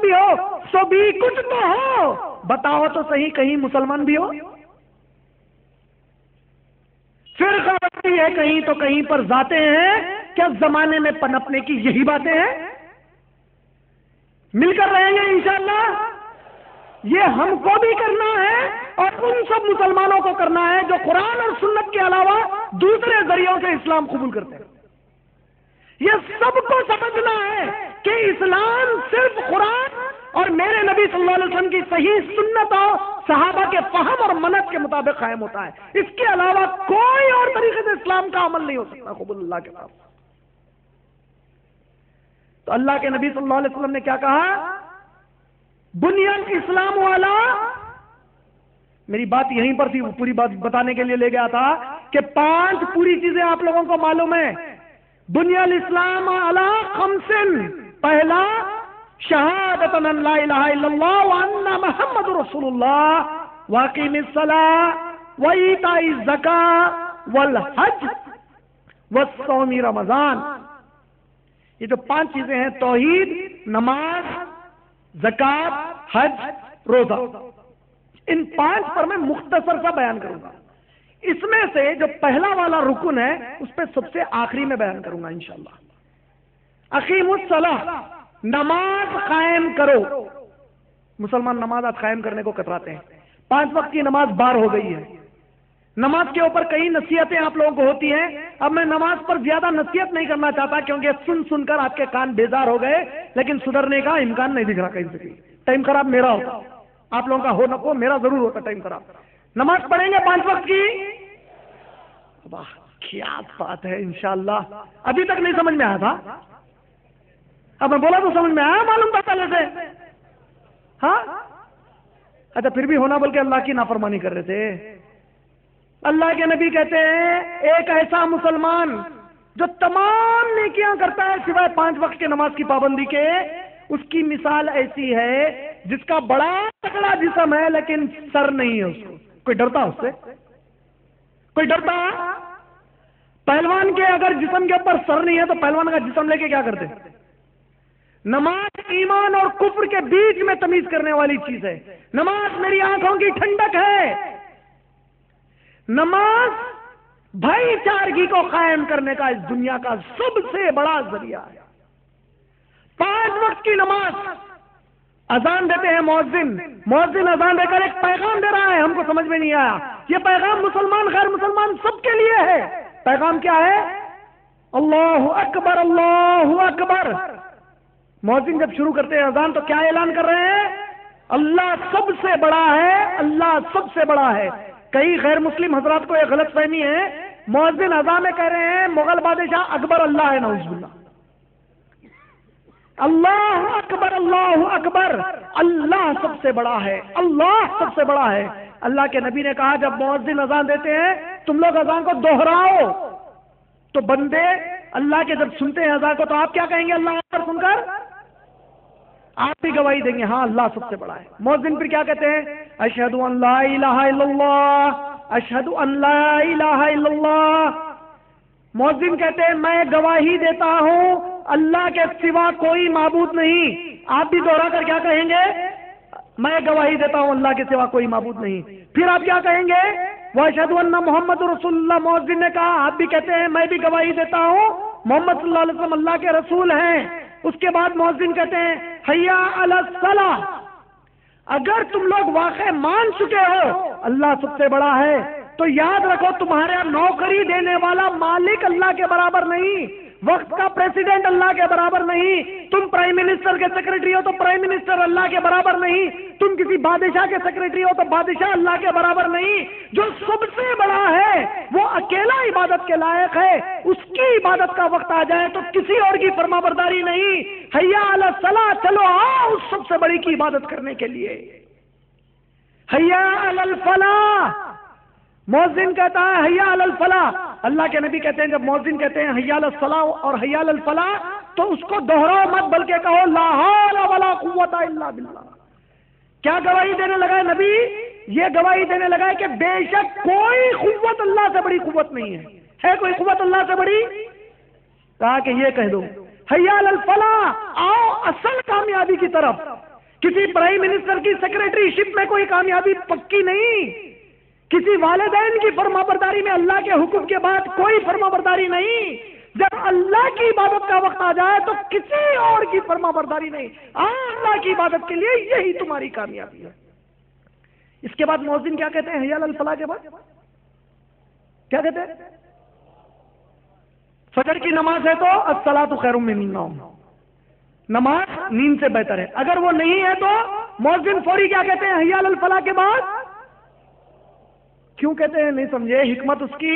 بھی ہو سو بھی کچھ تو ہو، بتاؤ تو صحیح کہیں مسلمان بھی ہو؟ فرقہ بندی ہے کہیں تو کہیں پر ذاتیں ہیں، کیا زمانے میں پنپنے کی یہی باتیں ہیں؟ مل کر رہیں گے انشاءاللہ؟ یہ ہم کو بھی کرنا ہے اور ان سب مسلمانوں کو کرنا ہے جو قرآن اور سنت کے علاوہ دوسرے ذریعوں سے اسلام قبول کرتے ہیں۔ یہ سب کو سمجھنا ہے کہ اسلام صرف قرآن اور میرے نبی صلی اللہ علیہ وسلم کی صحیح سنت اور صحابہ کے فہم اور منہج کے مطابق قائم ہوتا ہے، اس کے علاوہ کوئی اور طریقے سے اسلام کا عمل نہیں ہو سکتا قبول اللہ کے ساتھ۔ تو اللہ کے نبی صلی اللہ علیہ وسلم نے کیا کہا؟ بنیاد اسلام والا، میری بات یہیں پر تھی، وہ پوری بات بتانے کے لیے لے گیا تھا کہ 5 پوری چیزیں آپ لوگوں کو معلوم ہے۔ بنیاد اسلام علی 5، پہلا شہادت ان لا الہ الا اللہ وان محمد رسول اللہ واقیم الصلاۃ وایتاء الزکاۃ والحج والصوم رمضان۔ یہ جو 5 چیزیں ہیں، توحید، نماز، زکات، حج، روزہ، ان 5 پر میں مختصر سا بیان کروں گا۔ اس میں سے جو پہلا والا رکن ہے اس پہ سب سے آخری میں بیان کروں گا انشاءاللہ۔ اقیم الصلاۃ، نماز قائم کرو۔ مسلمان نماز آج قائم کرنے کو کتراتے ہیں، 5 وقت کی نماز بار ہو گئی ہے۔ نماز کے اوپر کئی نصیحتیں آپ لوگوں کو ہوتی ہیں، اب میں نماز پر زیادہ نصیحت نہیں کرنا چاہتا کیونکہ سن کر آپ کے کان بیزار ہو گئے، لیکن سدھرنے کا امکان نہیں دکھ رہا کہیں سے کہیں۔ ٹائم خراب میرا ہوتا، آپ لوگوں کا ہو نہ ہو، میرا ضرور ہوتا ٹائم خراب۔ نماز پڑھیں گے 5 وقت کی، واہ کیا بات ہے انشاءاللہ۔ ابھی تک نہیں سمجھ میں آیا تھا، اب میں بولا تو سمجھ میں آیا، معلوم تھا پہلے سے؟ ہاں اچھا، پھر بھی ہونا بلکہ اللہ کی نافرمانی کر رہے تھے۔ اللہ کے نبی کہتے ہیں ایک ایسا مسلمان جو تمام نیکیاں کرتا ہے سوائے 5 وقت کی نماز کی پابندی کے، اس کی مثال ایسی ہے جس کا بڑا تکڑا جسم ہے لیکن سر نہیں ہے اس کو۔ کوئی ڈرتا اس سے؟ کوئی ڈرتا؟ پہلوان کے اگر جسم کے اوپر سر نہیں ہے تو پہلوان کا جسم لے کے کیا کرتے؟ نماز ایمان اور کفر کے بیچ میں تمیز کرنے والی چیز ہے۔ نماز میری آنکھوں کی ٹھنڈک ہے، نماز بھائی چارگی کو قائم کرنے کا اس دنیا کا سب سے بڑا ذریعہ ہے۔ 5 وقت کی نماز، اذان دیتے ہیں مؤذن اذان دے کر ایک پیغام دے رہا ہے، ہم کو سمجھ میں نہیں آیا، یہ پیغام مسلمان غیر مسلمان سب کے لیے ہے۔ پیغام کیا ہے؟ اللہ اکبر اللہ اکبر۔ مؤذن جب شروع کرتے ہیں اذان تو کیا اعلان کر رہے ہیں؟ اللہ سب سے بڑا ہے، اللہ سب سے بڑا ہے۔ کئی غیر مسلم حضرات کو یہ غلط فہمی ہے، مؤذن اذان میں کہہ رہے ہیں مغل بادشاہ اکبر اللہ ہے، نعوذ باللہ۔ اللہ اکبر اللہ اکبر، اللہ سب سے بڑا ہے، اللہ سب سے بڑا ہے۔ اللہ کے نبی نے کہا جب مؤذن اذان دیتے ہیں تم لوگ اذان کو دوہراؤ، تو بندے اللہ کے جب سنتے ہیں اذان کو تو آپ کیا کہیں گے؟ اللہ اکبر سن کر آپ بھی گواہی دیں گے ہاں اللہ سب سے بڑا ہے۔ مؤذن پھر کیا کہتے ہیں؟ اشہد ان لا الہ الا اللہ، اشہد ان لا الہ الا اللہ۔ مؤذن کہتے ہیں میں گواہی دیتا ہوں اللہ کے سوا کوئی معبود نہیں۔ آپ بھی دوہرا کر کیا کہیں گے؟ میں گواہی دیتا ہوں اللہ کے سوا کوئی معبود نہیں۔ پھر آپ کیا کہیں گے؟ واشہد ان محمد رسول اللہ۔ مؤذن نے کہا آپ بھی کہتے ہیں میں بھی گواہی دیتا ہوں محمد صلی اللہ علیہ وسلم اللہ کے رسول ہیں۔ اس کے بعد مؤذن کہتے ہیں حیا علی الصلاۃ۔ اگر تم لوگ واقع مان چکے ہو اللہ سب سے بڑا ہے تو یاد رکھو تمہارا نوکری دینے والا مالک اللہ کے برابر نہیں، وقت کا پریزیڈنٹ اللہ کے برابر نہیں، تم پرائم منسٹر کے سیکرٹری ہو تو پرائم منسٹر اللہ کے برابر نہیں، تم کسی بادشاہ کے سیکرٹری ہو تو بادشاہ اللہ کے برابر نہیں۔ جو سب سے بڑا ہے وہ اکیلا عبادت کے لائق ہے، اس کی عبادت کا وقت آ جائے تو کسی اور کی فرما برداری نہیں۔ حیا علی الصلاۃ، چلو آؤ اس سب سے بڑی کی عبادت کرنے کے لیے۔ حیا علی الفلاح، مؤذن کہتا ہے حیا علی الفلاح۔ اللہ کے نبی کہتے ہیں جب مؤذن کہتے ہیں حیا علی الصلاح اور حیا علی الفلاح تو اس کو دوہراؤ مت بلکہ کہو لا حول ولا قوت الا باللہ۔ کیا گواہی دینے لگا ہے نبی؟ یہ گواہی دینے لگا ہے کہ بے شک کوئی قوت اللہ سے بڑی قوت نہیں ہے کوئی قوت اللہ سے بڑی؟ کہا کہ یہ کہہ دو حیا علی الفلاح، آؤ اصل کامیابی کی طرف۔ کسی پرائم منسٹر کی سیکریٹری شپ میں کوئی کامیابی پکی نہیں، کسی والدین کی فرمانبرداری میں اللہ کے حکم کے بعد کوئی فرمانبرداری نہیں، جب اللہ کی عبادت کا وقت آ جائے تو کسی اور کی فرمانبرداری نہیں، اللہ کی عبادت کے لیے یہی تمہاری کامیابی ہے۔ اس کے بعد مؤذن کیا کہتے ہیں؟ حی علی الفلاح کے بعد کیا کہتے ہیں؟ فجر کی نماز ہے تو الصلاۃ خیر من النوم، نماز نیند سے بہتر ہے۔ اگر وہ نہیں ہے تو مؤذن فوری کیا کہتے ہیں؟ حی علی الفلاح کے بعد کیوں کہتے ہیں؟ نہیں سمجھے حکمت اس کی؟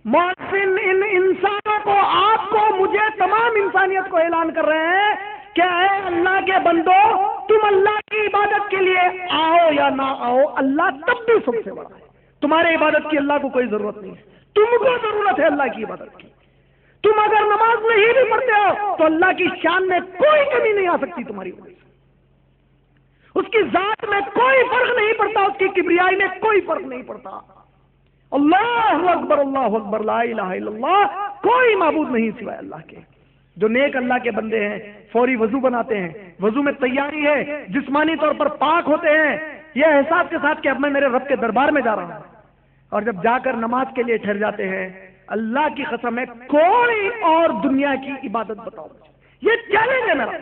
مؤذن ان انسانوں کو، آپ کو، مجھے، تمام انسانیت کو اعلان کر رہے ہیں کہ اے اللہ کے بندو، تم اللہ کی عبادت کے لیے آؤ یا نہ آؤ، اللہ تب بھی سب سے بڑا ہے۔ تمہارے عبادت کی اللہ کو کوئی ضرورت نہیں ہے، تم کو ضرورت ہے اللہ کی عبادت کی۔ تم اگر نماز نہیں بھی پڑھتے ہو تو اللہ کی شان میں کوئی کمی نہیں آ سکتی تمہاری وجہ سے، اس کی ذات میں کوئی فرق نہیں پڑتا، اس کی کبریائی میں کوئی فرق نہیں پڑتا۔ اللہ اکبر، اللہ اکبر، لا الہ الا اللہ، کوئی معبود نہیں سوائے اللہ کے۔ جو نیک اللہ کے بندے ہیں فوری وضو بناتے ہیں، وضو میں تیاری ہے، جسمانی طور پر پاک ہوتے ہیں، یہ احساس کے ساتھ کہ اب میں میرے رب کے دربار میں جا رہا ہوں، اور جب جا کر نماز کے لیے ٹھہر جاتے ہیں، اللہ کی قسم ہے کوئی اور دنیا کی عبادت بتاؤ، یہ چیلنج ہے میرا،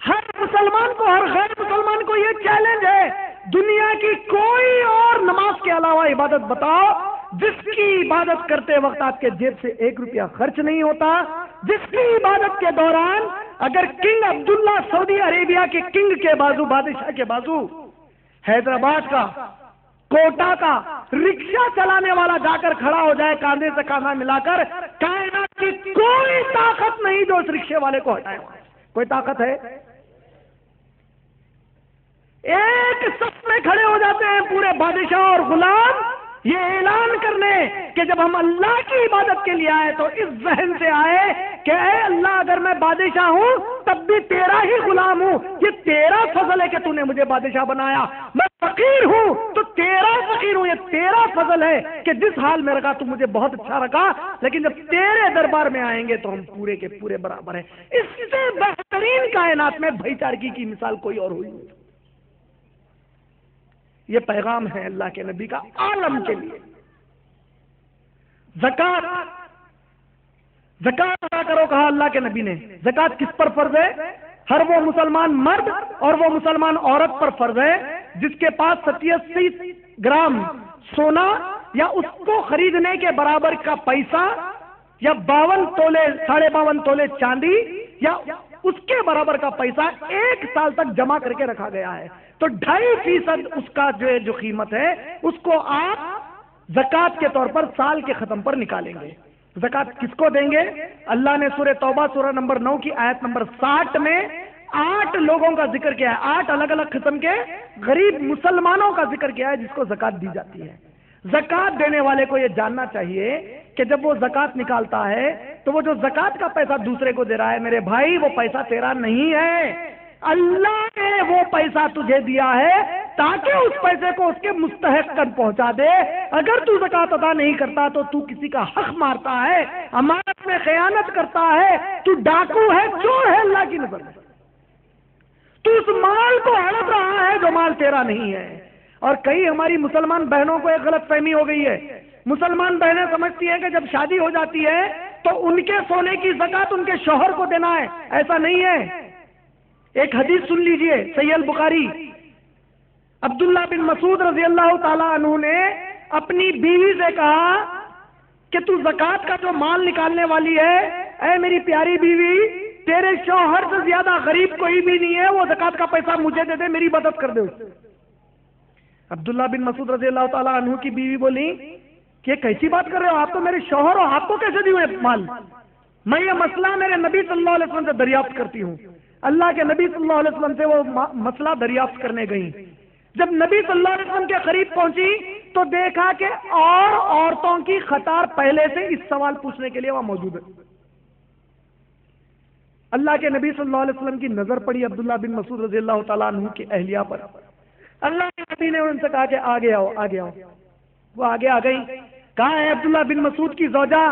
ہر مسلمان کو، ہر غیر مسلمان کو یہ چیلنج ہے، دنیا کی کوئی اور نماز کے علاوہ عبادت بتاؤ جس کی عبادت کرتے وقت آپ کے جیب سے 1 روپیہ خرچ نہیں ہوتا، جس کی عبادت کے دوران اگر کنگ عبداللہ سعودی عربیہ کے کنگ کے بازو، بادشاہ کے بازو، حیدرآباد کا، کوٹا کا رکشہ چلانے والا جا کر کھڑا ہو جائے کاندھے سے کاندھا ملا کر، کائنات کی کوئی طاقت نہیں جو اس رکشے والے کو ہٹائے۔ کوئی طاقت ہے؟ ایک صف میں کھڑے ہو جاتے ہیں پورے بادشاہ اور غلام، یہ اعلان کرنے کہ جب ہم اللہ کی عبادت کے لیے آئے تو اس ذہن سے آئے کہ اے اللہ، اگر میں بادشاہ ہوں تب بھی تیرا ہی غلام ہوں، یہ تیرا فضل ہے کہ تو نے مجھے بادشاہ بنایا، میں فقیر ہوں تو تیرا فقیر ہوں، یہ تیرا فضل ہے کہ جس حال میں رکھا تو مجھے بہت اچھا رکھا، لیکن جب تیرے دربار میں آئیں گے تو ہم پورے کے پورے برابر ہیں۔ اس سے بہترین کائنات میں بھائی چارگی کی مثال کوئی اور ہوئی نہیں۔ یہ پیغام ہے اللہ کے نبی کا عالم کے لیے۔ زکات ادا کرو کہا اللہ کے نبی نے۔ زکات کس پر فرض ہے؟ ہر وہ مسلمان مرد اور وہ مسلمان عورت پر فرض ہے جس کے پاس 87 گرام سونا یا اس کو خریدنے کے برابر کا پیسہ یا 52 تولے 52.5 تولے چاندی یا اس کے برابر کا پیسہ 1 سال تک جمع کر کے رکھا گیا ہے، تو 2.5% اس کا جو قیمت ہے اس کو آپ زکات کے طور پر سال کے ختم پر نکالیں گے۔ زکات کس کو دیں گے؟ اللہ نے سورہ توبہ سورہ نمبر 9 کی آیت نمبر 60 میں 8 لوگوں کا ذکر کیا ہے، 8 الگ الگ قسم کے غریب مسلمانوں کا ذکر کیا ہے جس کو زکات دی جاتی ہے۔ زکات دینے والے کو یہ جاننا چاہیے کہ جب وہ زکات نکالتا ہے تو وہ جو زکات کا پیسہ دوسرے کو دے رہا ہے، میرے بھائی وہ پیسہ تیرا نہیں ہے، اللہ نے وہ پیسہ تجھے دیا ہے تاکہ اس پیسے کو اس کے مستحق تک پہنچا دے۔ اگر تو زکات ادا نہیں کرتا تو تو کسی کا حق مارتا ہے، امانت میں خیانت کرتا ہے، تو ڈاکو ہے، چور ہے اللہ کی نظر میں، تو اس مال کو ہڑپ رہا ہے جو مال تیرا نہیں ہے۔ اور کئی ہماری مسلمان بہنوں کو ایک غلط فہمی ہو گئی ہے، مسلمان بہنیں سمجھتی ہیں کہ جب شادی ہو جاتی ہے تو ان کے سونے کی زکات ان کے شوہر کو دینا ہے، ایسا نہیں ہے۔ ایک حدیث سن لیجئے، صحیح البخاری، عبداللہ بن مسعود رضی اللہ تعالی عنہ نے اپنی بیوی سے کہا کہ تو زکات کا جو مال نکالنے والی ہے، اے میری پیاری بیوی، تیرے شوہر سے زیادہ غریب کوئی بھی نہیں ہے، وہ زکات کا پیسہ مجھے دے دے، میری مدد کر دے۔ عبداللہ بن مسعود رضی اللہ تعالیٰ عنہ کی بیوی بولی کہ کیسی بات کر رہے ہو، آپ تو میرے شوہر ہو، آپ کو کیسے دیے مال؟ میں یہ مسئلہ میرے نبی صلی اللہ علیہ وسلم سے دریافت کرتی ہوں۔ اللہ کے نبی صلی اللہ علیہ وسلم سے وہ مسئلہ دریافت کرنے گئی۔ جب نبی صلی اللہ علیہ وسلم کے قریب پہنچی تو دیکھا کہ اور عورتوں کی قطار پہلے سے اس سوال پوچھنے کے لیے وہاں موجود ہے۔ اللہ کے نبی صلی اللہ علیہ وسلم کی نظر پڑی عبداللہ بن مسعود رضی اللہ تعالیٰ عنہ کی اہلیہ پر۔ اللہ کے نبی نے ان سے کہا کہ آگے آؤ، آگے آؤ۔ وہ آگے آ گئی، کہا ہے عبداللہ بن مسعود کی زوجہ،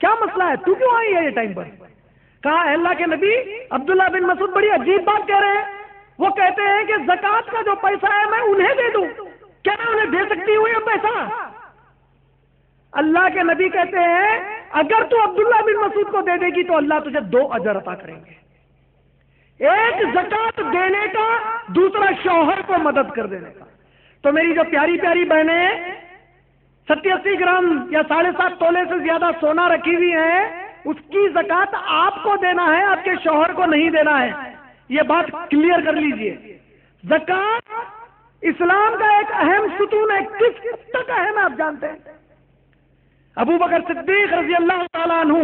کیا مسئلہ ہے، تو کیوں آئی ہے یہ ٹائم پر؟ کہا ہے اللہ کے نبی، عبداللہ بن مسعود بڑی عجیب بات کہہ رہے ہیں، وہ کہتے ہیں کہ زکات کا جو پیسہ ہے میں انہیں دے دوں، کیا میں انہیں دے سکتی ہوں یہ پیسہ؟ اللہ کے نبی کہتے ہیں اگر تو عبداللہ بن مسعود کو دے دے گی تو اللہ تجھے 2 اجر عطا کریں گے، ایک زکات دینے کا، دوسرا شوہر کو مدد کر دینے کا۔ تو میری جو پیاری پیاری بہنیں 70-80 گرام یا 7.5 تولے سے زیادہ سونا رکھی ہوئی ہیں، اس کی زکات آپ کو دینا ہے، آپ کے شوہر کو نہیں دینا ہے، یہ بات کلیئر کر لیجئے۔ زکات اسلام کا ایک اہم ستون ہے، کس حد تک اہم ہے آپ جانتے ہیں؟ ابو بکر صدیق رضی اللہ تعالیٰ عنہ،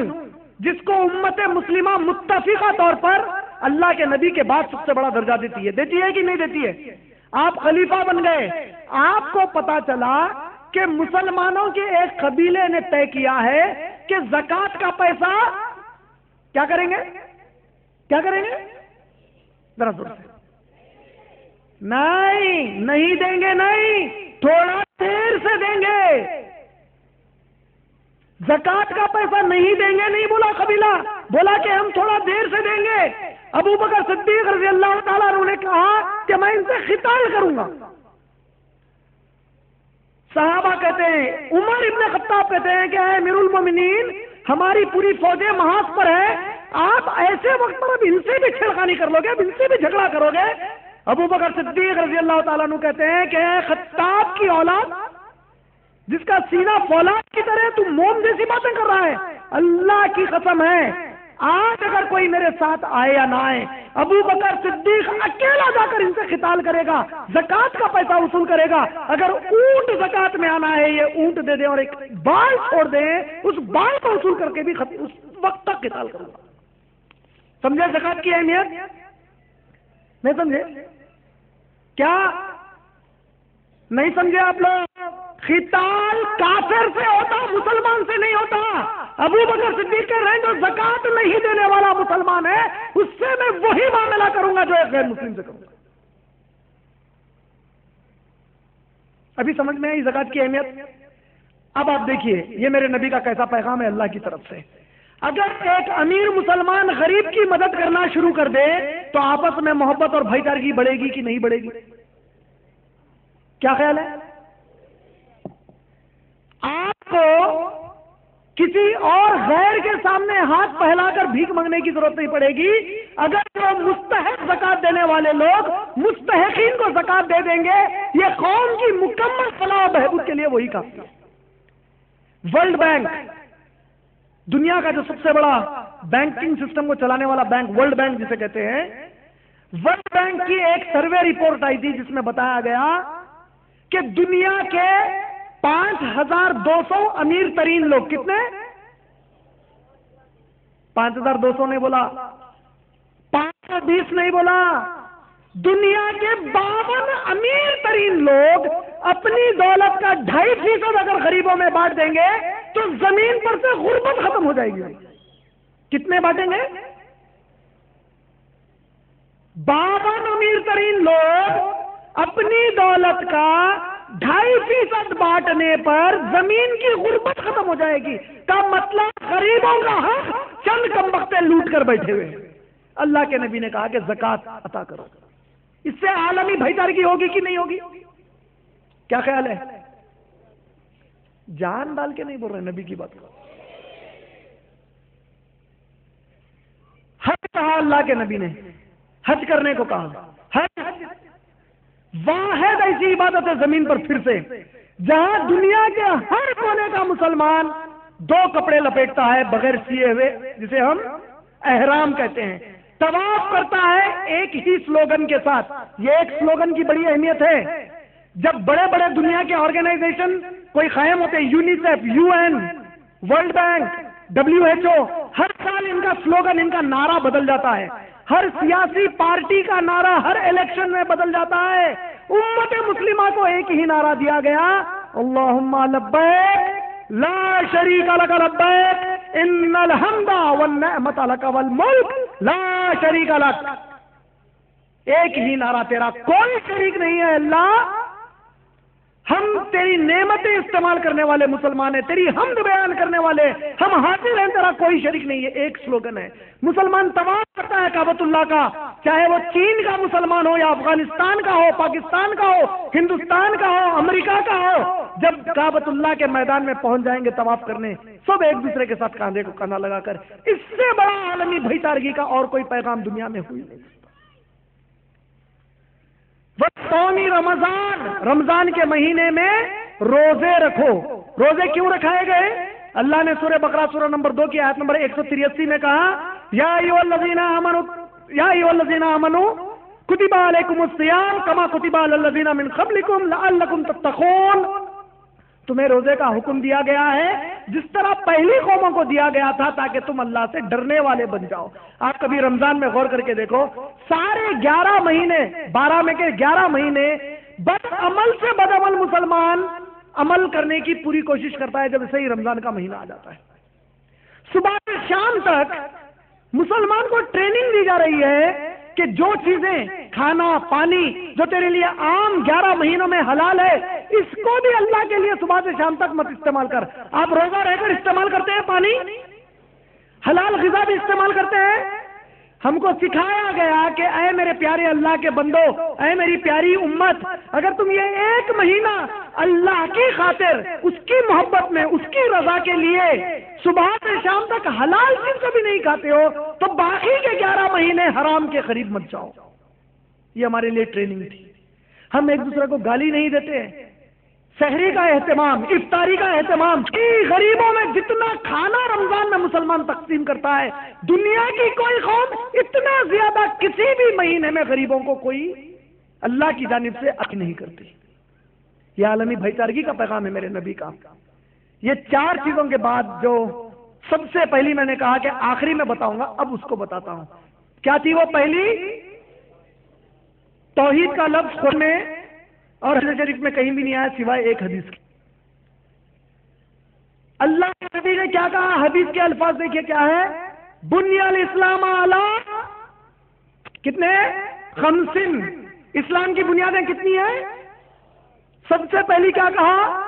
جس کو امت مسلمہ متفقہ طور پر اللہ کے نبی کے بعد سب سے بڑا درجہ دیتی ہے کہ نہیں دیتی ہے؟ آپ خلیفہ بن گئے، آپ کو پتا چلا کہ مسلمانوں کے ایک قبیلے نے طے کیا ہے کہ زکات کا پیسہ کیا کریں گے؟ کیا کریں گے؟ ذرا زور سے، نہیں دیں گے، نہیں، تھوڑا دیر سے دیں گے۔ زکات کا پیسہ نہیں دیں گے نہیں بولا قبیلہ، بولا کہ ہم تھوڑا دیر سے دیں گے۔ ابو بکر صدیق رضی اللہ تعالیٰ عنہ نے کہا کہ میں ان سے قتال کروں گا۔ صحابہ کہتے ہیں، عمر ابن خطاب کہتے ہیں کہ اے امیر المومنین، ہماری پوری فوجیں محاذ پر ہے، آپ ایسے وقت پر اب ان سے بھی چھڑخانی کر لو گے، اب ان سے بھی جھگڑا کرو گے؟ ابو بکر صدیق رضی اللہ تعالیٰ عنہ کہتے ہیں کہ اے خطاب کی اولاد، جس کا سینہ فولاد کی طرح تو موم جیسی باتیں کر رہا ہے، اللہ کی قسم ہے آج اگر کوئی میرے ساتھ آئے یا نہ آئے، ابو بکر صدیق اکیلا جا کر ان سے قتال کرے گا، زکات کا پیسہ وصول کرے گا۔ اگر اونٹ زکات میں آنا ہے، یہ اونٹ دے دیں اور ایک بال چھوڑ دیں، اس بال کو وصول کر کے بھی اس وقت تک قتال کروں گا۔ سمجھے زکات کی اہمیت؟ نہیں سمجھے؟ کیا نہیں سمجھے آپ لوگ؟ قتال کافر سے ہوتا، مسلمان سے نہیں ہوتا۔ ابو بکر صدیق کہہ رہے ہیں جو زکات نہیں دینے والا مسلمان ہے اس سے میں وہی معاملہ کروں گا جو ایک غیر مسلم سے کروں گا۔ ابھی سمجھ میں آئی زکات کی اہمیت؟ اب آپ دیکھیے یہ میرے نبی کا کیسا پیغام ہے اللہ کی طرف سے۔ اگر ایک امیر مسلمان غریب کی مدد کرنا شروع کر دے تو آپس میں محبت اور بھائی چارگی بڑھے گی کہ نہیں بڑھے گی؟ کیا خیال ہے؟ آپ کو کسی اور غیر کے سامنے ہاتھ پھیلا کر بھیک مانگنے کی ضرورت نہیں پڑے گی۔ اگر جو مستحق زکات دینے والے لوگ مستحقین کو زکات دے دیں گے، یہ قوم کی مکمل فلاح و بہبود کے لیے وہی کافی ہے۔ ورلڈ بینک، دنیا کا جو سب سے بڑا بینکنگ سسٹم کو چلانے والا بینک، ورلڈ بینک جسے کہتے ہیں، ورلڈ بینک کی ایک سروے رپورٹ آئی تھی جس میں بتایا گیا کہ دنیا کے 5200 امیر ترین لوگ، کتنے؟ 5200 نہیں بولا، 520 نہیں بولا، دنیا کے 52 امیر ترین لوگ اپنی دولت کا 2.5% اگر غریبوں میں بانٹ دیں گے تو زمین پر سے غربت ختم ہو جائے گی۔ کتنے بانٹیں گے؟ 52 امیر ترین لوگ اپنی دولت کا 2.5% بانٹنے پر زمین کی غربت ختم ہو جائے گی۔ کا مطلب غریبوں کا حق چند کمبختے لوٹ کر بیٹھے ہوئے۔ اللہ کے نبی نے کہا کہ زکات عطا کرو، اس سے عالمی بھائی چارگی ہوگی کہ نہیں ہوگی؟ کیا خیال ہے؟ جان ڈال کے نہیں بول رہے نبی کی بات کو۔ حج کہا اللہ کے نبی نے، حج کرنے کو کہا۔ حج واحد ایسی عبادت ہے زمین پر پھر سے جہاں دنیا کے ہر کونے کا مسلمان 2 کپڑے لپیٹتا ہے بغیر سیے ہوئے، جسے ہم احرام کہتے ہیں، طواف کرتا ہے ایک ہی سلوگن کے ساتھ۔ یہ ایک سلوگن کی بڑی اہمیت ہے۔ جب بڑے بڑے دنیا کے آرگنائزیشن کوئی قائم ہوتے ہیں، UNICEF, UN، world bank, WHO، ہر سال ان کا سلوگن، ان کا نعرہ بدل جاتا ہے۔ ہر سیاسی پارٹی کا نعرہ ہر الیکشن میں بدل جاتا ہے۔ امت مسلمہ کو ایک ہی نعرہ دیا گیا، اللہم لبیک لا شریک لک لبیک ان الحمد والنعمت لک والملک لا شریک لک۔ ایک ہی نعرہ تیرا، کوئی شریک نہیں ہے اللہ، ہم تیری نعمتیں استعمال کرنے والے مسلمان ہیں، تیری حمد بیان کرنے والے ہم حاضر ہیں، تیرا کوئی شریک نہیں ہے۔ ایک سلوگن ہے۔ مسلمان طواف کرتا ہے کعبۃ اللہ کا، چاہے وہ چین کا مسلمان ہو یا افغانستان کا ہو، پاکستان کا ہو، ہندوستان کا ہو، امریکہ کا ہو، جب کعبۃ اللہ کے میدان میں پہنچ جائیں گے طواف کرنے، سب ایک دوسرے کے ساتھ کاندھے کو کاندھا لگا کر، اس سے بڑا عالمی بھائی چارگی کا اور کوئی پیغام دنیا میں ہوئی نہیں۔ وَصَوْمِ رمضان، رمضان کے مہینے میں روزے رکھو۔ روزے کیوں رکھائے گئے؟ اللہ نے سورہ بقرہ سورہ نمبر 2 کی آیت نمبر 183 میں کہا، یا ایھا الذین آمنوا کتب علیکم الصیام کما کتب علی الذین من قبلکم لعلکم تتقون۔ تمہیں روزے کا حکم دیا گیا ہے جس طرح پہلی قوموں کو دیا گیا تھا تاکہ تم اللہ سے ڈرنے والے بن جاؤ۔ آپ کبھی رمضان میں غور کر کے دیکھو، سارے 11 مہینے، 12 میں کے 11 مہینے بد عمل سے بد عمل مسلمان عمل کرنے کی پوری کوشش کرتا ہے، جب سے ہی رمضان کا مہینہ آ جاتا ہے صبح سے شام تک مسلمان کو ٹریننگ دی جا رہی ہے کہ جو چیزیں کھانا پانی جو تیرے لیے عام 11 مہینوں میں حلال ہے، اس کو بھی اللہ کے لیے صبح سے شام تک مت استعمال کر۔ آپ روزہ رہ کر استعمال کرتے ہیں پانی، حلال غذا بھی استعمال کرتے ہیں۔ ہم کو سکھایا گیا کہ اے میرے پیارے اللہ کے بندو، اے میری پیاری امت، اگر تم یہ ایک مہینہ اللہ کی خاطر، اس کی محبت میں، اس کی رضا کے لیے صبح سے شام تک حلال چیز کو بھی نہیں کھاتے ہو تو باقی کے 11 مہینے حرام کے قریب مت جاؤ۔ یہ ہمارے لیے ٹریننگ تھی۔ ہم ایک دوسرے کو گالی نہیں دیتے، سحری کا اہتمام، افطاری کا اہتمام، غریبوں میں جتنا کھانا رمضان میں مسلمان تقسیم کرتا ہے، دنیا کی کوئی قوم اتنا زیادہ کسی بھی مہینے میں غریبوں کو کوئی اللہ کی جانب سے عطا نہیں کرتی۔ یہ عالمی بھائی چارگی کا پیغام ہے میرے نبی کا۔ یہ 4 چیزوں کے بعد جو سب سے پہلی میں نے کہا کہ آخری میں بتاؤں گا، اب اس کو بتاتا ہوں۔ کیا تھی وہ پہلی؟ توحید کا لفظ قرآن میں اور حدیث شریف میں کہیں بھی نہیں آیا سوائے ایک حدیث کی۔ اللہ کے نبی نے کیا کہا؟ حدیث کے الفاظ دیکھیے کیا ہے، بنی الاسلام علی کتنے؟ 5۔ اسلام کی بنیادیں کتنی ہیں؟ سب سے پہلی کیا کہا؟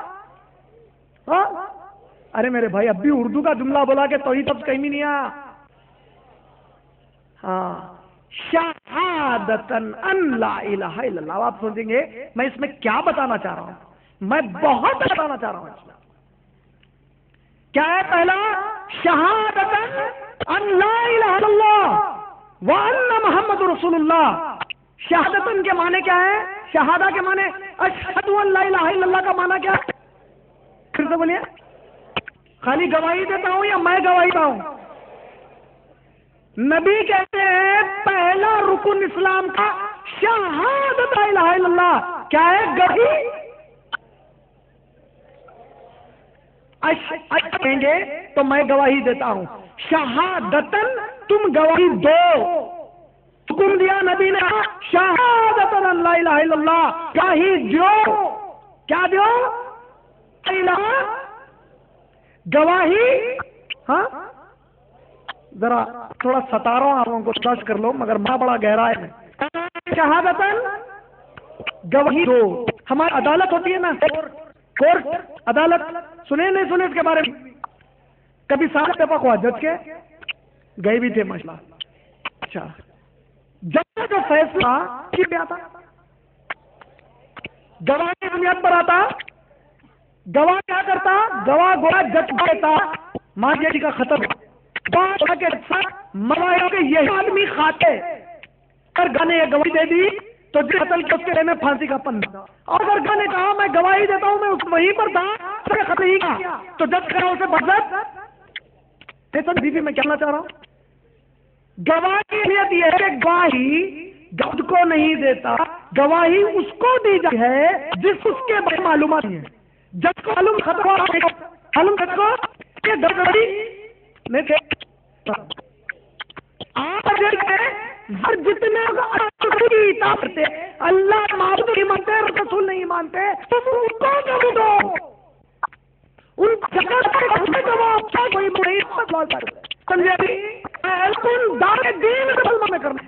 ارے میرے بھائی اب بھی اردو کا جملہ بولا کہ توحید لفظ کہیں بھی نہیں آیا۔ ہاں، شہادتن ان لا الہ الا اللہ۔ آپ سوچیں گے میں اس میں کیا بتانا چاہ رہا ہوں؟ میں بہت بتانا چاہ رہا ہوں۔ اس میں کیا ہے؟ پہلا، شہادتن ان لا الہ الا اللہ وان محمد رسول اللہ۔ شہادتن کے معنی کیا ہے؟ شہادہ کے معنی اشہد ان لا الہ الا اللہ کا معنی کیا ہے؟ پھر سے بولیے، خالی گواہی دیتا ہوں یا میں گواہی دیتا ہوں؟ نبی کہتے ہیں پہلا رکن اسلام کا شہادت لا الہ الا اللہ کیا ہے؟ گواہی۔ کہیں گے تو میں گواہی دیتا ہوں، شہادتن تم گواہی دو۔ حکم دیا نبی نے، شہادتن لا الہ الا اللہ، گواہی دو۔ کیا دو؟ گواہی۔ ہاں ذرا تھوڑا 17 آنکھوں کو سرچ کر لو، مگر ماں بڑا گہرا ہے۔ شہادتن گواہی دو۔ ہماری عدالت ہوتی ہے نا، کورٹ، عدالت، سنے نہیں سنے اس کے بارے میں؟ کبھی سارے اتفاق ہوا جج کے گئے بھی تھے مسئلہ۔ اچھا، جج کا جو فیصلہ کس پہ آتا؟ گواہ کی بنیاد پر آتا۔ گواہ کیا کرتا؟ گواہ گویا جج کہتا ماجی کا ختم موایا کہ یہ آدمی خاطے، اگر گانے یہ گواہی دے دی تو جس قتل کے اس کے میں پھانسی کا پنجہ، اور اگر گانے کہا میں گواہی دیتا ہوں میں اس وہیں پر تھا قتل ہی کیا تو جج کرا اسے بغض۔ بیوی میں کہنا چاہ رہا ہوں، گواہ کی اہمیت یہ ہے کہ گواہی خود کو نہیں دیتا، گواہی اس کو دی جاتی ہے جس اس کے بارے معلومات ہیں۔ جج کو معلوم ختم معلوم جج کو یہ گڑبڑی آج جتنے کرتے اللہ معبود نہیں مانتے، رسول نہیں مانتے، تم ان کو جب دو ان جگہ کوئی دار دین مسلمان میں کرنا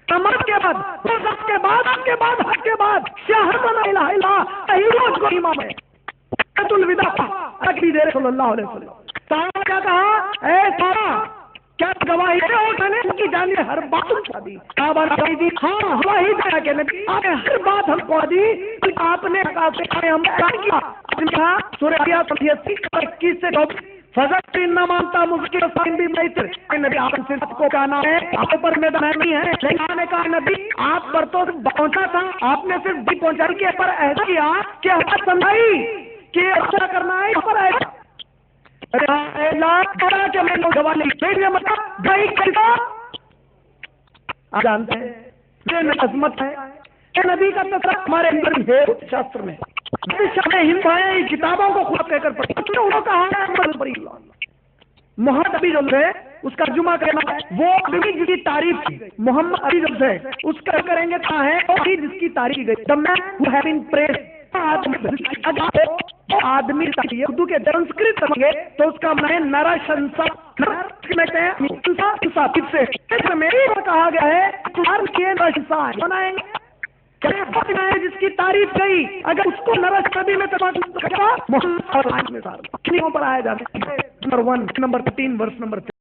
نماز کے بعد حج کے بعد حج کے بعد حج کے بعد شہادت لا الہ الا اللہ روز کو امام ہے الوداع صلی اللہ علیہ وسلم۔ صحابہ کیا کہا؟ اے سارا کیا گواہی دے اور نے ان کی جانب ہر بات سمجھا دی. صحابہ نے دی ہاں گواہی دیا کہ نبی آپ نے ہر بات ہم کو دی. آپ نے کہا کہ ہم کیا کہا سورہ یاسین 21 سے 24 فضل نہ مانتا مذکر سائن بھی میتر. نبی آپ سے کو کہنا ہے آپ پر میدان نہیں ہے. لیکن نے کہا نبی آپ پر تو پہنچا تھا, آپ نے صرف بھی پہنچائی کے پر ایسا کیا کہ ہم سمجھائی کہ ایسا کرنا ہے پر ایسا کہ میں گواہی مطلب گئی کرتا. آپ جانتے ہیں عظمت ہے نبی کا تذکرہ ہمارے اندر ہے شاستر میں. ہند کتابوں کو خود کہہ کر پڑھتے انہوں نے کہا محمد ابھی جو ہے اس کا جمعہ کرنا وہ ابھی جس کی تعریف کی محمد ابھی جو ہے اس کا کریں گے کہاں ہے ابھی جس کی تعریف کی گئی آدمی اردو کے سنسکرت کریں گے تو اس کا میں نرا شنسا کہا گیا ہے جس کی تعریف گئی اگر اس کو نرس کبھی میں محمد پر آیا جاتا ہے. Number 1 number 3 verse number 3